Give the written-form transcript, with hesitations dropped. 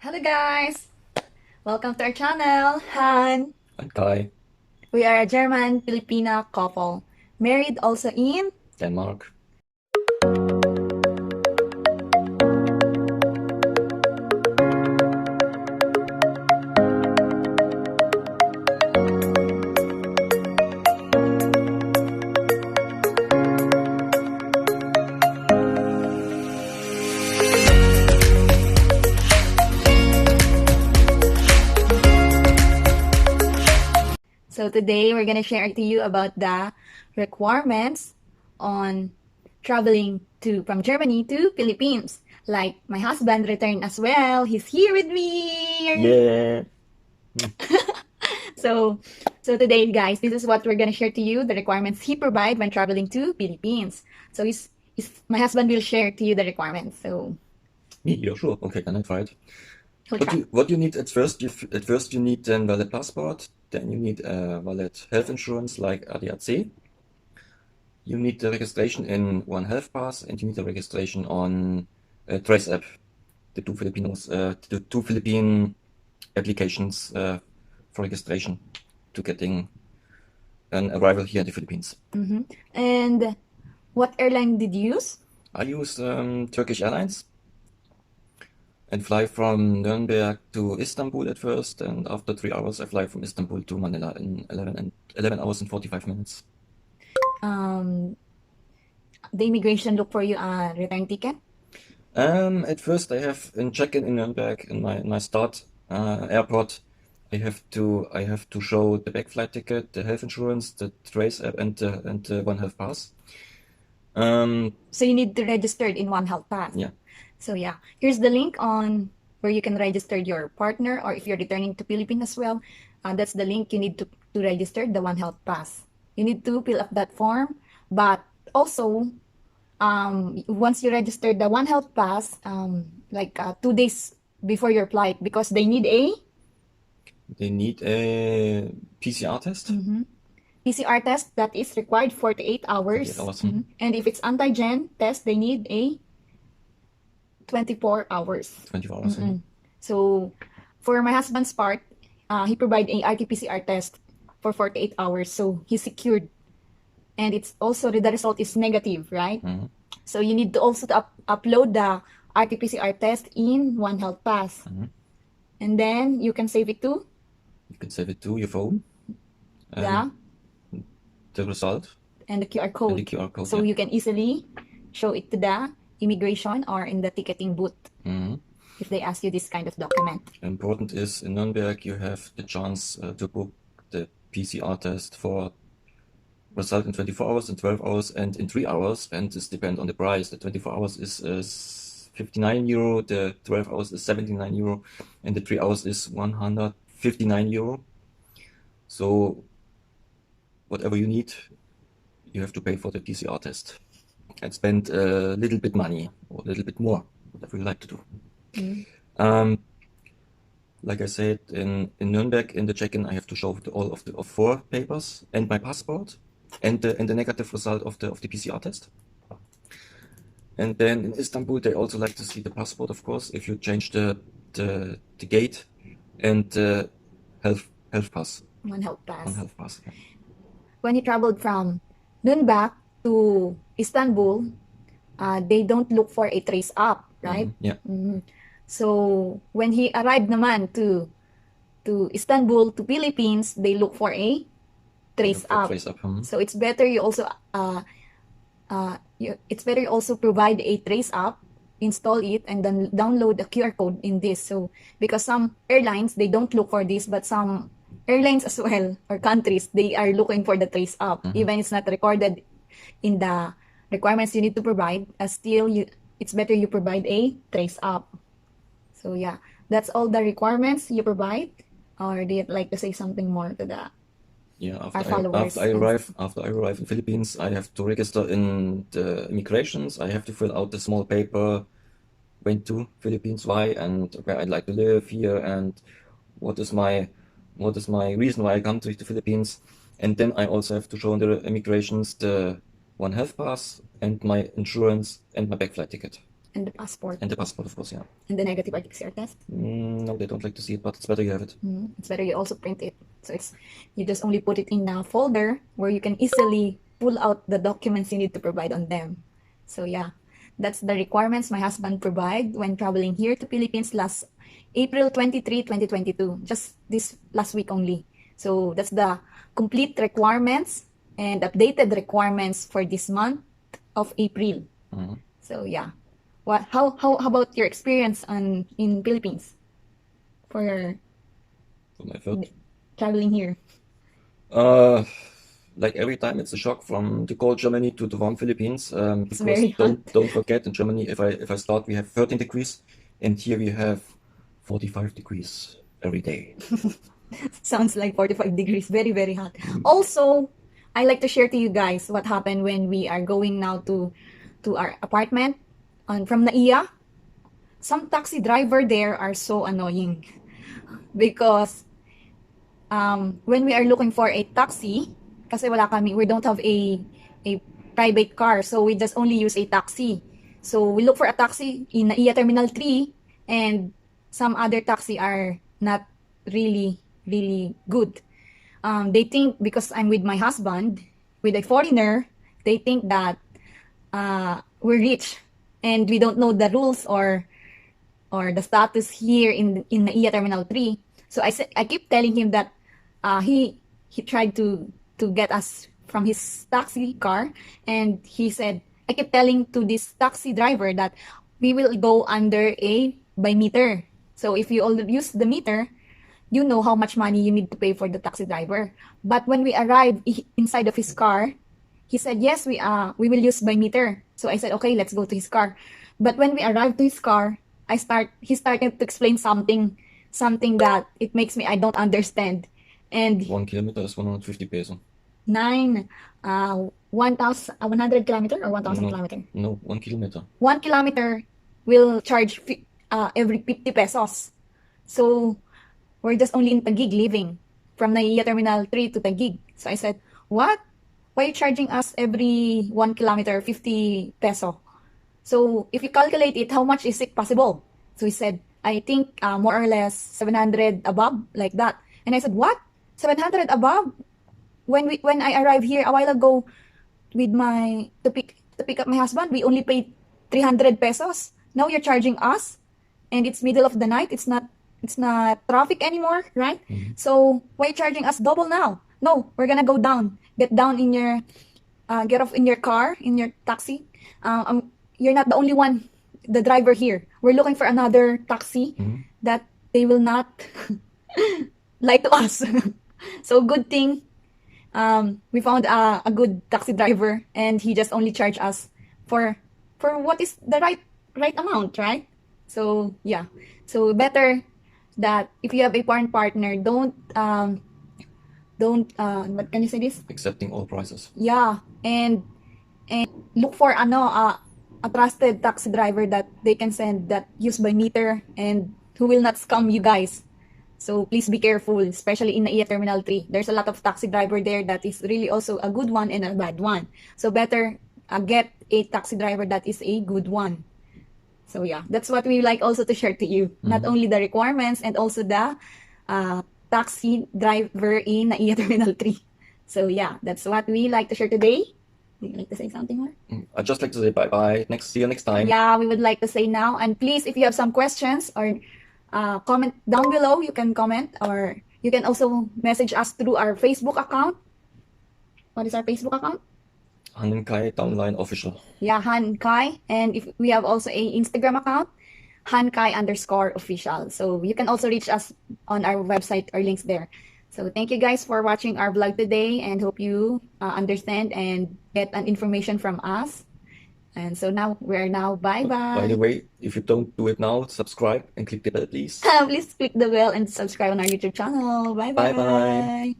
Hello guys! Welcome to our channel, Han. Han&Kay, We are a German-Filipina couple, married also in Denmark. So today we're gonna share to you about the requirements on traveling to from Germany to Philippines. Like my husband returned as well. He's here with me. Yeah. So today guys, this is what we're gonna share to you, the requirements he provide when traveling to Philippines. So my husband will share to you the requirements. So Yeah, sure. Okay, can I try it? he'll What try. you need at first? You need a valid passport. Then you need a valid health insurance like ADAC. You need the registration in One Health Pass, and you need the registration on Trace app. The two Philippine applications for registration to getting an arrival here in the Philippines. And what airline did you use? I use Turkish Airlines and fly from Nuremberg to Istanbul at first, and after 3 hours I fly from Istanbul to Manila in 11 hours and 45 minutes. The immigration look for you a return ticket? At first I have in check-in in Nuremberg in my start airport. I have to show the back flight ticket, the health insurance, the Trace app, and the One Health Pass. So you need to register in One Health Pass. Yeah. So yeah, here's the link on where you can register your partner, or if you're returning to Philippines as well, that's the link you need to register the One Health Pass. You need to fill up that form, but also once you register the One Health Pass, like 2 days before your flight, because they need a PCR test. PCR test that is required 48 hours. 48 hours. And if it's antigen test, they need a 24 hours. 24 hours. So for my husband's part, he provided a RT-PCR test for 48 hours. So he's secured. And it's also the result is negative, right? So you need to also upload the RT-PCR test in One Health Pass. And then you can save it to? You can save it to your phone. The result. And the QR code. And the QR code, so yeah. You can easily show it to the immigration or in the ticketing booth if they ask you this kind of document. Important is in Nuremberg you have the chance to book the PCR test for result in 24 hours, in 12 hours, and in 3 hours, and this depends on the price. The 24 hours is 59 euro, the 12 hours is 79 euro, and the 3 hours is 159 euro. So whatever you need, you have to pay for the PCR test and spend a little bit money or a little bit more, whatever you like to do. Like I said, in Nuremberg, in the check-in, I have to show all of 4 papers and my passport and the negative result of the PCR test. And then in Istanbul, they also like to see the passport, of course, if you change the gate and the health pass. One Health Pass. One Health Pass. Yeah. When he traveled from Nuremberg to Istanbul, they don't look for a trace up, right? Yeah. So when he arrived naman to Istanbul, to Philippines, they look for a trace up. So it's better you also provide a trace up, install it, and then download the QR code in this. So because some airlines, they don't look for this, but some airlines as well or countries, they are looking for the trace up, even it's not recorded in the requirements you need to provide. Still, it's better you provide a trace up. So yeah, that's all the requirements you provide. Or do you like to say something more to that? Yeah, after I arrive in Philippines, I have to register in the immigrations. I have to fill out the small paper, went to Philippines, why, and where I'd like to live here, and what is my reason why I come to the Philippines. And then I also have to show in the immigrations the One Health Pass and my insurance and my back flight ticket. And the passport. And the passport, of course, yeah. And the negative PCR test. No, they don't like to see it, but it's better you have it. It's better you also print it. So you just only put it in a folder where you can easily pull out the documents you need to provide on them. So yeah, that's the requirements my husband provide when traveling here to Philippines last April 23, 2022. Just this last week only. So that's the complete requirements and updated requirements for this month of April. So yeah. How about your experience in Philippines for For my first, traveling here? like every time it's a shock from the cold Germany to the warm Philippines. It's Because very hot. don't forget, in Germany, if I start, we have 13 degrees, and here we have 45 degrees every day. Sounds like 45 degrees. Very, very hot. Also, I like to share to you guys what happened when we are going now to our apartment from Naia. Some taxi driver there are so annoying because when we are looking for a taxi, kasi we don't have a private car, so we just only use a taxi. So we look for a taxi in Naia Terminal 3, and some other taxi are not really good. They think because I'm with my husband, with a foreigner, they think that we're rich and we don't know the rules or the status here in Naia Terminal 3. So I keep telling him that he tried to get us from his taxi car, and he said, I keep telling to this taxi driver that we will go under a by meter. So if you all use the meter, you know how much money you need to pay for the taxi driver. But when we arrived inside of his car, he said, yes, we will use by meter. So I said, okay, let's go to his car. But when we arrived to his car, he started to explain something that it makes me, I don't understand. And 1 kilometer is 150 peso. 100 kilometer or 1,000 kilometer? No, 1 kilometer. 1 kilometer will charge every 50 pesos. So we're just only in Taguig living from Naia Terminal 3 to Taguig. So I said, what? Why are you charging us every 1 kilometer 50 peso? So if you calculate it, how much is it possible? So he said, I think more or less 700 above, like that. And I said, what? 700 above? When I arrived here a while ago with to pick up my husband, we only paid 300 pesos. Now you're charging us, and it's middle of the night. It's not traffic anymore, right? So why are you charging us double now? No, we're gonna go down. Get down in your, get off in your car, in your taxi. You're not the only one, the driver here. We're looking for another taxi that they will not lie to us. So good thing we found a good taxi driver, and he just only charged us for what is the right amount, right? So yeah, so better that if you have a foreign partner, don't what can you say this? Accepting all prices. Yeah, and look for a trusted taxi driver that they can send that use by meter and who will not scam you guys. So please be careful, especially in Naia Terminal 3. There's a lot of taxi driver there that is really also a good one and a bad one. So better get a taxi driver that is a good one. So yeah, that's what we like also to share to you. Not only the requirements and also the taxi driver in Naia Terminal 3. So yeah, that's what we like to share today. Would you like to say something more? I'd just like to say bye-bye. See you next time. Yeah, we would like to say now. And please, if you have some questions or comment down below, you can comment, or you can also message us through our Facebook account. What is our Facebook account? Han&Kay Downline Official. Yeah, Han&Kay. And if we have also a Instagram account, Han&Kay_official. So you can also reach us on our website or links there. So thank you guys for watching our vlog today, and hope you understand and get an information from us. And so now we're bye-bye. By the way, if you don't do it now, subscribe and click the bell, please. Please click the bell and subscribe on our YouTube channel. Bye-bye. Bye-bye.